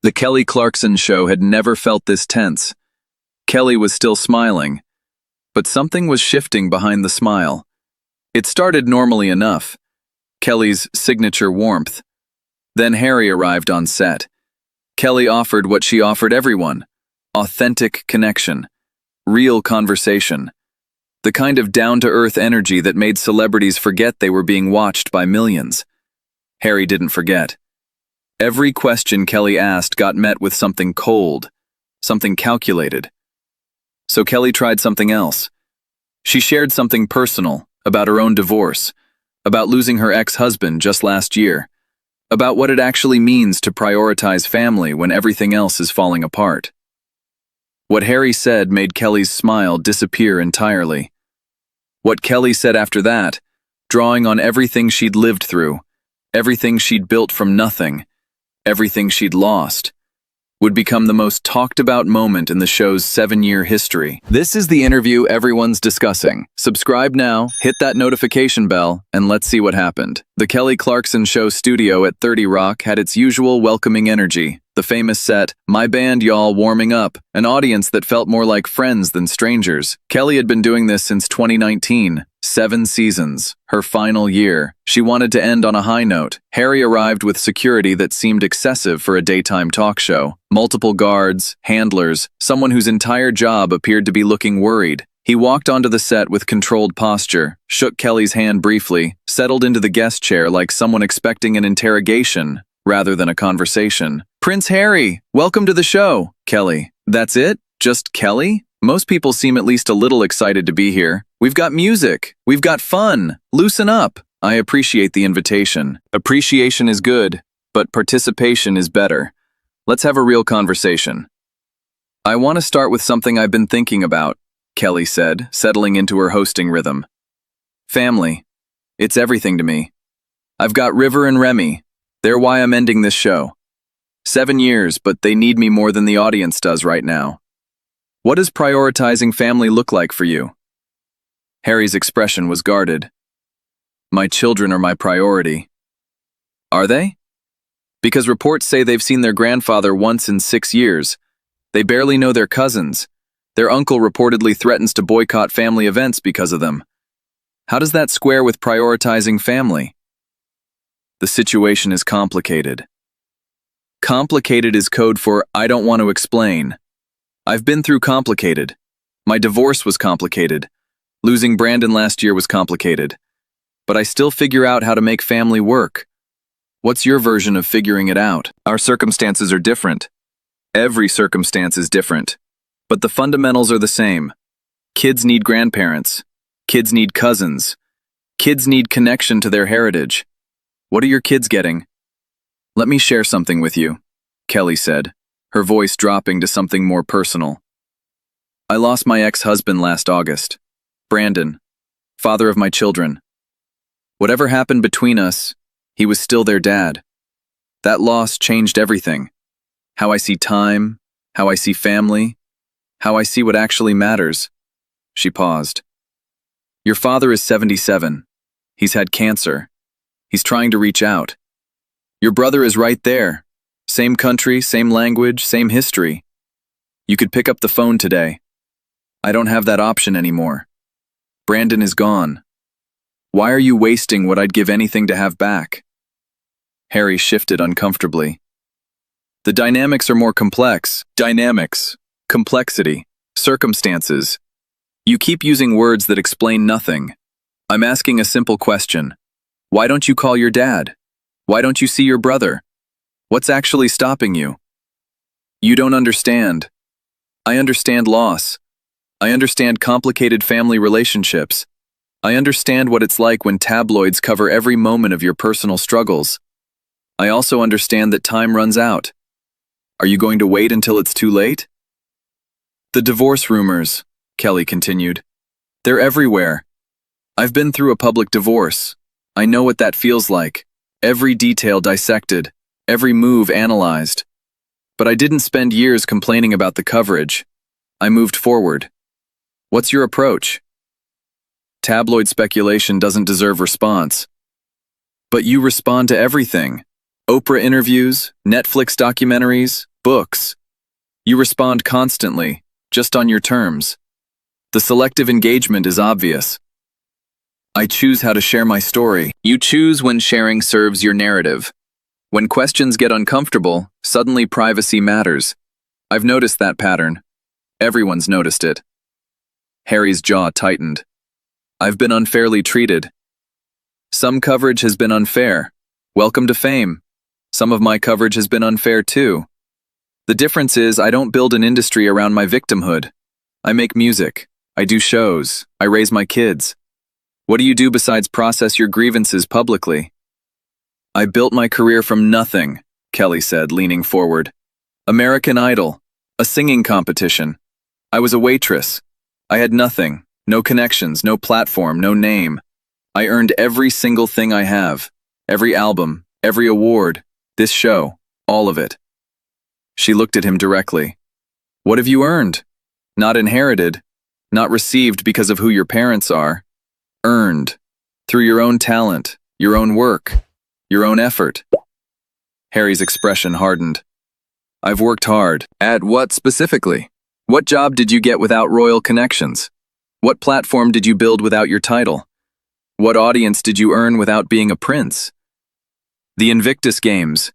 The Kelly Clarkson Show had never felt this tense. Kelly was still smiling, but something was shifting behind the smile. It started normally enough, Kelly's signature warmth. Then Harry arrived on set. Kelly offered what she offered everyone: authentic connection, real conversation, the kind of down-to-earth energy that made celebrities forget they were being watched by millions. Harry didn't forget. Every question Kelly asked got met with something cold, something calculated. So Kelly tried something else. She shared something personal about her own divorce, about losing her ex-husband just last year, about what it actually means to prioritize family when everything else is falling apart. What Harry said made Kelly's smile disappear entirely. What Kelly said after that, drawing on everything she'd lived through, everything she'd built from nothing, everything she'd lost, would become the most talked about moment in the show's 7-year history. This is the interview everyone's discussing. Subscribe now, hit that notification bell, and let's see what happened. The Kelly Clarkson Show studio at 30 Rock had its usual welcoming energy. The famous set, "My band, y'all, warming up," an audience that felt more like friends than strangers. Kelly had been doing this since 2019, 7 seasons, her final year. She wanted to end on a high note. Harry arrived with security that seemed excessive for a daytime talk show. Multiple guards, handlers, someone whose entire job appeared to be looking worried. He walked onto the set with controlled posture, shook Kelly's hand briefly, settled into the guest chair like someone expecting an interrogation rather than a conversation. "Prince Harry, welcome to the show." "Kelly." "That's it? Just Kelly? Most people seem at least a little excited to be here. We've got music. We've got fun. Loosen up." "I appreciate the invitation. Appreciation is good, but participation is better. Let's have a real conversation." "I want to start with something I've been thinking about," Kelly said, settling into her hosting rhythm. "Family. It's everything to me. I've got River and Remy. They're why I'm ending this show. 7 years, but they need me more than the audience does right now. What does prioritizing family look like for you?" Harry's expression was guarded. "My children are my priority." "Are they?" "Because reports say they've seen their grandfather once in 6 years. They barely know their cousins. Their uncle reportedly threatens to boycott family events because of them. How does that square with prioritizing family?" "The situation is complicated." Complicated is code for "I don't want to explain." I've been through complicated. My divorce was complicated. Losing Brandon last year was complicated. But I still figure out how to make family work. What's your version of figuring it out? Our circumstances are different. Every circumstance is different. But the fundamentals are the same. Kids need grandparents. Kids need cousins. Kids need connection to their heritage. What are your kids getting? "Let me share something with you," Kelly said, her voice dropping to something more personal. "I lost my ex-husband last August. Brandon, father of my children. Whatever happened between us, he was still their dad. That loss changed everything. How I see time, how I see family, how I see what actually matters." She paused. "Your father is 77. He's had cancer. He's trying to reach out. Your brother is right there. Same country, same language, same history. You could pick up the phone today. I don't have that option anymore. Brandon is gone. Why are you wasting what I'd give anything to have back?" Harry shifted uncomfortably. "The dynamics are more complex. Dynamics, complexity, circumstances. You keep using words that explain nothing. I'm asking a simple question. Why don't you call your dad? Why don't you see your brother? What's actually stopping you?" "You don't understand. I understand loss. I understand complicated family relationships. I understand what it's like when tabloids cover every moment of your personal struggles. I also understand that time runs out. Are you going to wait until it's too late?" "The divorce rumors," Kelly continued. "They're everywhere. I've been through a public divorce. I know what that feels like. Every detail dissected, every move analyzed. But I didn't spend years complaining about the coverage. I moved forward. What's your approach?" "Tabloid speculation doesn't deserve response." "But you respond to everything. Oprah interviews, Netflix documentaries, books. You respond constantly, just on your terms. The selective engagement is obvious. I choose how to share my story. You choose when sharing serves your narrative. When questions get uncomfortable, suddenly privacy matters. I've noticed that pattern. Everyone's noticed it. Harry's jaw tightened. I've been unfairly treated. Some coverage has been unfair. Welcome to fame. Some of my coverage has been unfair too. The difference is I don't build an industry around my victimhood. I make music. I do shows. I raise my kids. What do you do besides process your grievances publicly? I built my career from nothing, Kelly said, leaning forward. American Idol. A singing competition. I was a waitress. I had nothing. No connections, no platform, no name. I earned every single thing I have. Every album, every award, this show, all of it. She looked at him directly. What have you earned? Not inherited, not received because of who your parents are. Earned. Through your own talent, your own work, your own effort. Harry's expression hardened. I've worked hard. At what specifically? What job did you get without royal connections? What platform did you build without your title? What audience did you earn without being a prince? The Invictus Games,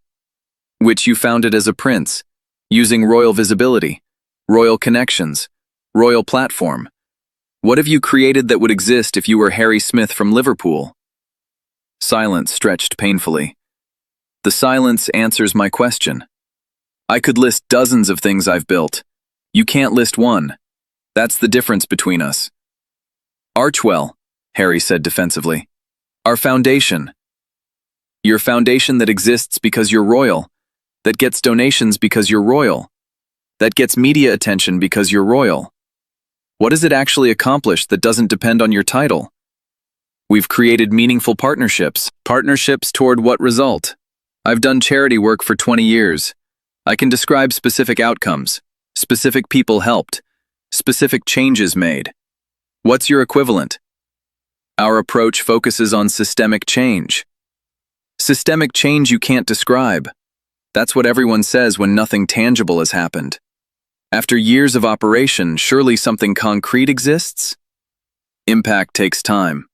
which you founded as a prince, using royal visibility, royal connections, royal platform. What have you created that would exist if you were Harry Smith from Liverpool? Silence stretched painfully. The silence answers my question. I could list dozens of things I've built. You can't list one. That's the difference between us. Archwell, Harry said defensively. Our foundation. Your foundation that exists because you're royal, that gets donations because you're royal, that gets media attention because you're royal. What has it actually accomplished that doesn't depend on your title? We've created meaningful partnerships. Partnerships toward what result? I've done charity work for 20 years. I can describe specific outcomes, specific people helped, specific changes made. What's your equivalent? Our approach focuses on systemic change. Systemic change you can't describe. That's what everyone says when nothing tangible has happened. After years of operation, surely something concrete exists? Impact takes time.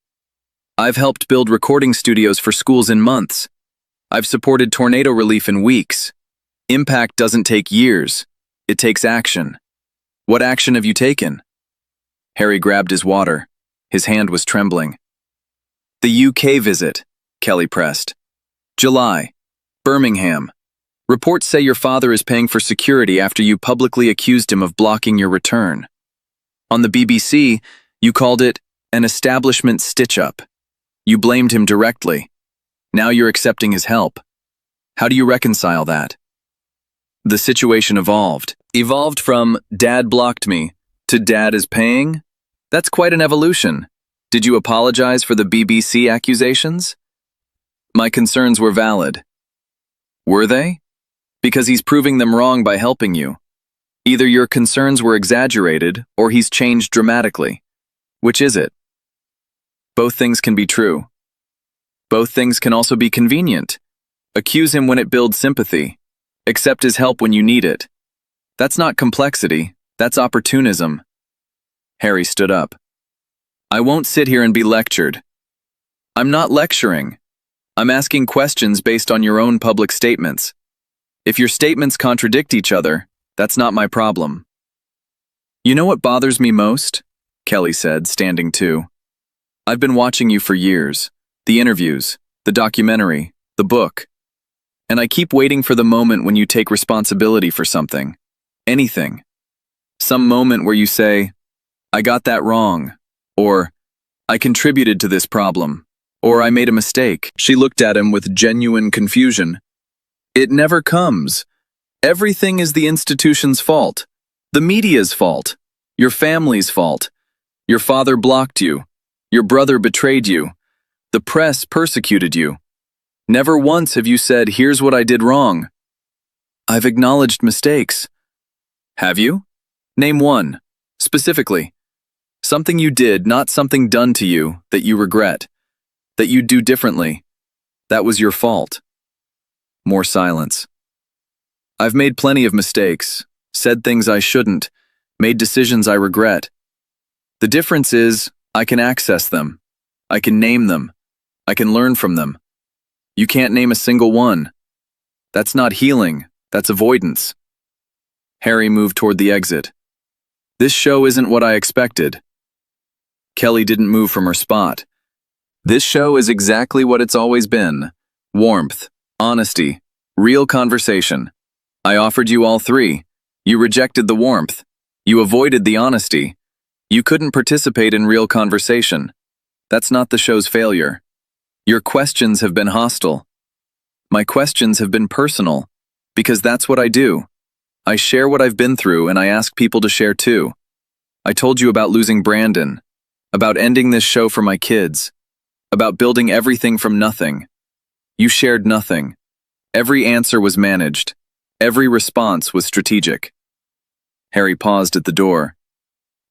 I've helped build recording studios for schools in months. I've supported tornado relief in weeks. Impact doesn't take years. It takes action. What action have you taken? Harry grabbed his water. His hand was trembling. The UK visit, Kelly pressed. July. Birmingham. Reports say your father is paying for security after you publicly accused him of blocking your return. On the BBC, you called it an establishment stitch-up. You blamed him directly. Now you're accepting his help. How do you reconcile that? The situation evolved. Evolved from "Dad blocked me" to "Dad is paying"? That's quite an evolution. Did you apologize for the BBC accusations? My concerns were valid. Were they? Because he's proving them wrong by helping you. Either your concerns were exaggerated or he's changed dramatically. Which is it? Both things can be true. Both things can also be convenient. Accuse him when it builds sympathy. Accept his help when you need it. That's not complexity, that's opportunism. Harry stood up. I won't sit here and be lectured. I'm not lecturing. I'm asking questions based on your own public statements. If your statements contradict each other, that's not my problem. You know what bothers me most? Kelly said, standing too. I've been watching you for years. The interviews, the documentary, the book. And I keep waiting for the moment when you take responsibility for something. Anything. Some moment where you say, I got that wrong, or I contributed to this problem, or I made a mistake. She looked at him with genuine confusion. It never comes. Everything is the institution's fault, the media's fault, your family's fault. Your father blocked you. Your brother betrayed you. The press persecuted you. Never once have you said, here's what I did wrong. I've acknowledged mistakes. Have you? Name one, specifically. Something you did, not something done to you, that you regret. That you'd do differently. That was your fault. More silence. I've made plenty of mistakes, said things I shouldn't, made decisions I regret. The difference is, I can access them. I can name them. I can learn from them. You can't name a single one. That's not healing, that's avoidance. Harry moved toward the exit. This show isn't what I expected. Kelly didn't move from her spot. This show is exactly what it's always been. Warmth, honesty, real conversation. I offered you all three. You rejected the warmth. You avoided the honesty. You couldn't participate in real conversation. That's not the show's failure. Your questions have been hostile. My questions have been personal, because that's what I do. I share what I've been through and I ask people to share too. I told you about losing Brandon, about ending this show for my kids, about building everything from nothing. You shared nothing. Every answer was managed. Every response was strategic. Harry paused at the door.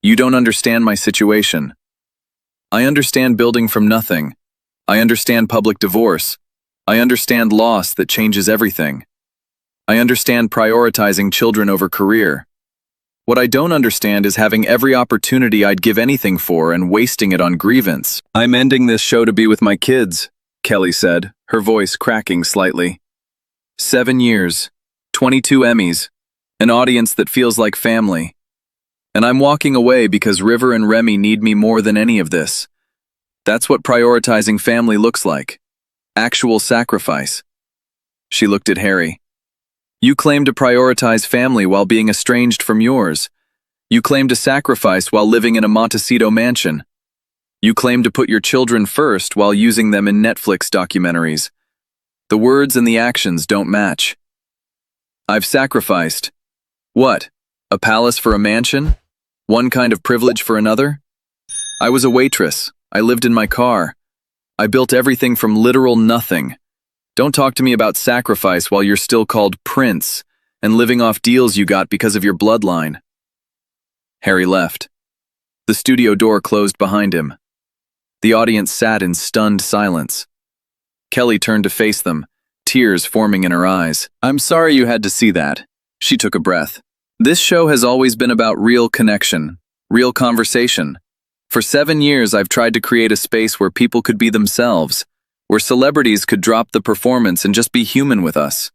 You don't understand my situation. I understand building from nothing. I understand public divorce. I understand loss that changes everything. I understand prioritizing children over career. What I don't understand is having every opportunity I'd give anything for and wasting it on grievance. I'm ending this show to be with my kids, Kelly said, her voice cracking slightly. 7 years, 22 Emmys, an audience that feels like family. And I'm walking away because River and Remy need me more than any of this. That's what prioritizing family looks like. Actual sacrifice. She looked at Harry. You claim to prioritize family while being estranged from yours. You claim to sacrifice while living in a Montecito mansion. You claim to put your children first while using them in Netflix documentaries. The words and the actions don't match. I've sacrificed. What? A palace for a mansion? One kind of privilege for another? I was a waitress. I lived in my car. I built everything from literal nothing. Don't talk to me about sacrifice while you're still called Prince and living off deals you got because of your bloodline. Harry left. The studio door closed behind him. The audience sat in stunned silence. Kelly turned to face them, tears forming in her eyes. I'm sorry you had to see that. She took a breath. This show has always been about real connection, real conversation. For 7 years, I've tried to create a space where people could be themselves, where celebrities could drop the performance and just be human with us.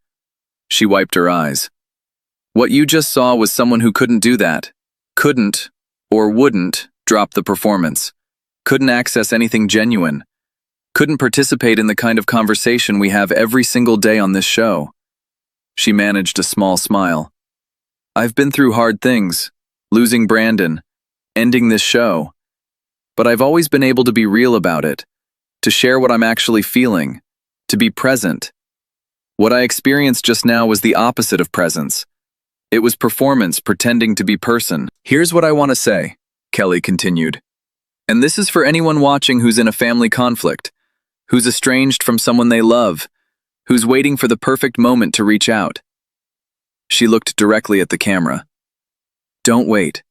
She wiped her eyes. What you just saw was someone who couldn't do that. Couldn't, or wouldn't, drop the performance. Couldn't access anything genuine. Couldn't participate in the kind of conversation we have every single day on this show. She managed a small smile. I've been through hard things, losing Brandon, ending this show. But I've always been able to be real about it, to share what I'm actually feeling, to be present. What I experienced just now was the opposite of presence. It was performance pretending to be person. Here's what I want to say, Kelly continued. And this is for anyone watching who's in a family conflict, who's estranged from someone they love, who's waiting for the perfect moment to reach out. She looked directly at the camera. Don't wait.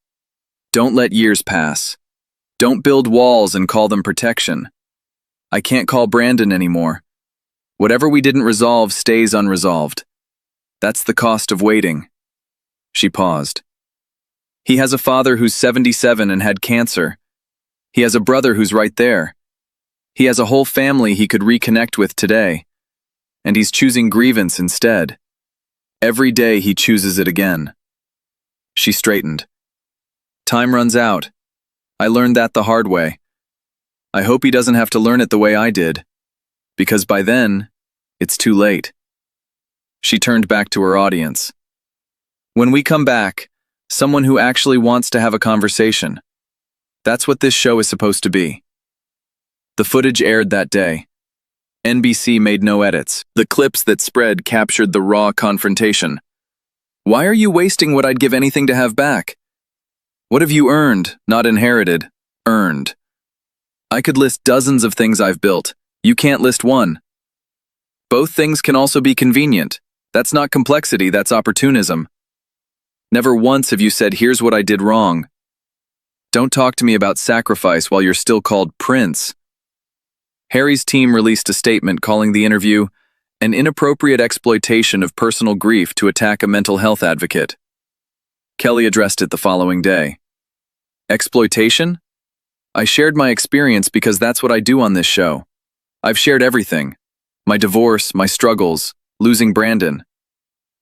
Don't let years pass. Don't build walls and call them protection. I can't call Brandon anymore. Whatever we didn't resolve stays unresolved. That's the cost of waiting. She paused. He has a father who's 77 and had cancer. He has a brother who's right there. He has a whole family he could reconnect with today. And he's choosing grievance instead. Every day he chooses it again. She straightened. Time runs out. I learned that the hard way. I hope he doesn't have to learn it the way I did, because by then, it's too late. She turned back to her audience. When we come back, someone who actually wants to have a conversation. That's what this show is supposed to be. The footage aired that day. NBC made no edits. The clips that spread captured the raw confrontation. Why are you wasting what I'd give anything to have back? What have you earned, not inherited, earned? I could list dozens of things I've built. You can't list one. Both things can also be convenient. That's not complexity, that's opportunism. Never once have you said, here's what I did wrong. Don't talk to me about sacrifice while you're still called Prince. Harry's team released a statement calling the interview An inappropriate exploitation of personal grief to attack a mental health advocate. Kelly addressed it the following day. Exploitation? I shared my experience because that's what I do on this show. I've shared everything. My divorce, my struggles, losing Brandon.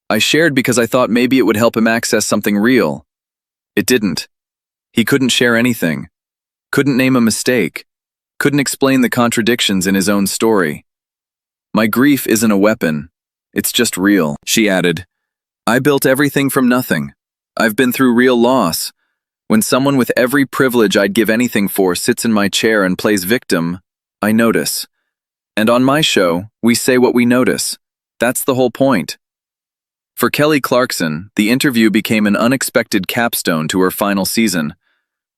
I shared because I thought maybe it would help him access something real. It didn't. He couldn't share anything. Couldn't name a mistake. Couldn't explain the contradictions in his own story. My grief isn't a weapon. It's just real, she added. I built everything from nothing. I've been through real loss. When someone with every privilege I'd give anything for sits in my chair and plays victim, I notice. And on my show, we say what we notice. That's the whole point. For Kelly Clarkson, the interview became an unexpected capstone to her final season,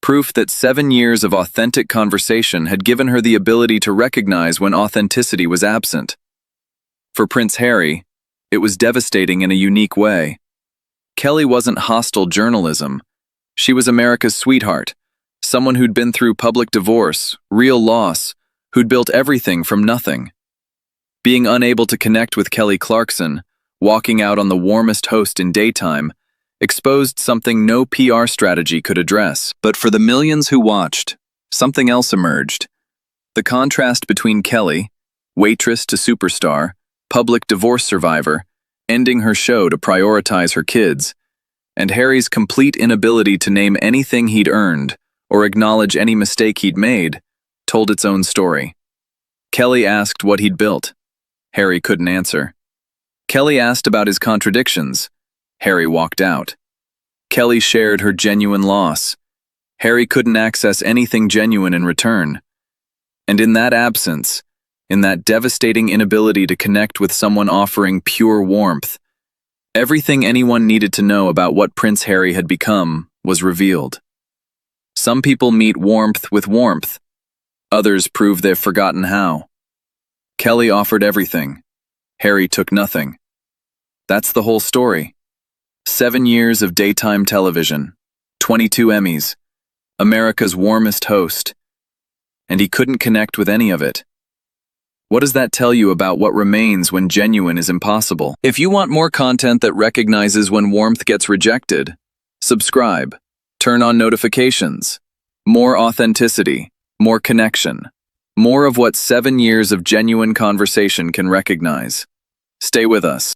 proof that 7 years of authentic conversation had given her the ability to recognize when authenticity was absent. For Prince Harry, it was devastating in a unique way. Kelly wasn't hostile journalism. She was America's sweetheart, someone who'd been through public divorce, real loss, who'd built everything from nothing. Being unable to connect with Kelly Clarkson, walking out on the warmest host in daytime, exposed something no PR strategy could address. But for the millions who watched, something else emerged. The contrast between Kelly, waitress to superstar, public divorce survivor, ending her show to prioritize her kids, and Harry's complete inability to name anything he'd earned or acknowledge any mistake he'd made, told its own story. Kelly asked what he'd built. Harry couldn't answer. Kelly asked about his contradictions. Harry walked out. Kelly shared her genuine loss. Harry couldn't access anything genuine in return. And in that absence, in that devastating inability to connect with someone offering pure warmth, everything anyone needed to know about what Prince Harry had become was revealed. Some people meet warmth with warmth. Others prove they've forgotten how. Kelly offered everything. Harry took nothing. That's the whole story. 7 years of daytime television, 22 Emmys, America's warmest host, and he couldn't connect with any of it. What does that tell you about what remains when genuine is impossible? If you want more content that recognizes when warmth gets rejected, subscribe, turn on notifications. More authenticity, more connection, more of what 7 years of genuine conversation can recognize. Stay with us.